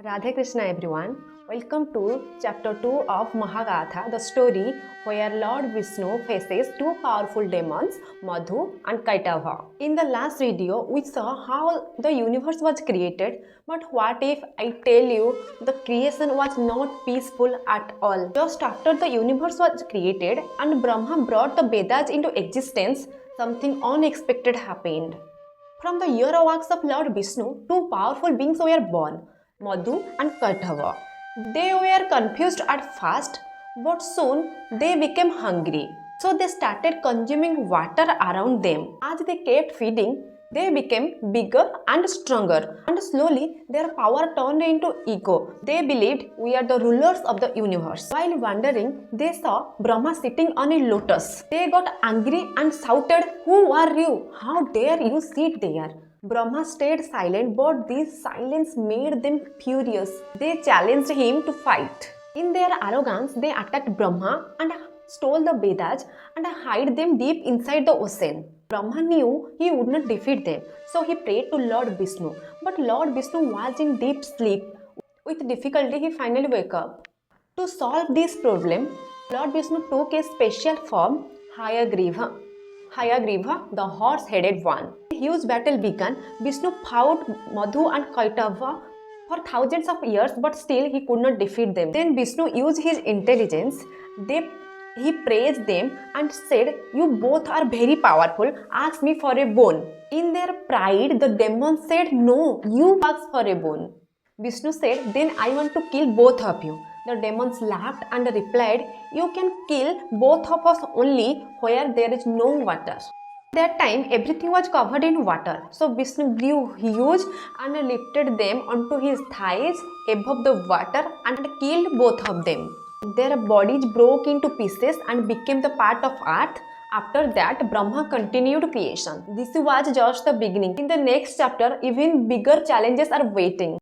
Radhe Krishna everyone. Welcome to chapter 2 of Mahagatha, the story where Lord Vishnu faces two powerful demons, Madhu and Kaitabha. In the last video, we saw how the universe was created, but what if I tell you the creation was not peaceful at all? Just after the universe was created and Brahma brought the Vedas into existence, something unexpected happened. From the earwax of Lord Vishnu, two powerful beings were born, Madhu and Kaitabha. They were confused at first, but soon they became hungry. So they started consuming water around them. As they kept feeding, they became bigger and stronger, and slowly their power turned into ego. They believed we are the rulers of the universe. While wandering, they saw Brahma sitting on a lotus. They got angry and shouted, "Who are you? How dare you sit there?" Brahma stayed silent, but this silence made them furious. They challenged him to fight. In their arrogance, they attacked Brahma and stole the Vedas and hid them deep inside the ocean. Brahma knew he would not defeat them, so he prayed to Lord Vishnu. But Lord Vishnu was in deep sleep. With difficulty, he finally woke up. To solve this problem, Lord Vishnu took a special form, Hayagriva, the horse-headed one. A huge battle began. Vishnu fought Madhu and Kaitabha for thousands of years, but still he could not defeat them. Then Vishnu used his intelligence. He praised them and said, "You both are very powerful. Ask me for a bone." In their pride, the demons said, "No, you ask for a bone." Vishnu said, "Then I want to kill both of you." The demons laughed and replied, "You can kill both of us only where there is no water." At that time, everything was covered in water. So Vishnu grew huge and lifted them onto his thighs above the water and killed both of them. Their bodies broke into pieces and became the part of earth. After that, Brahma continued creation. This was just the beginning. In the next chapter, even bigger challenges are waiting.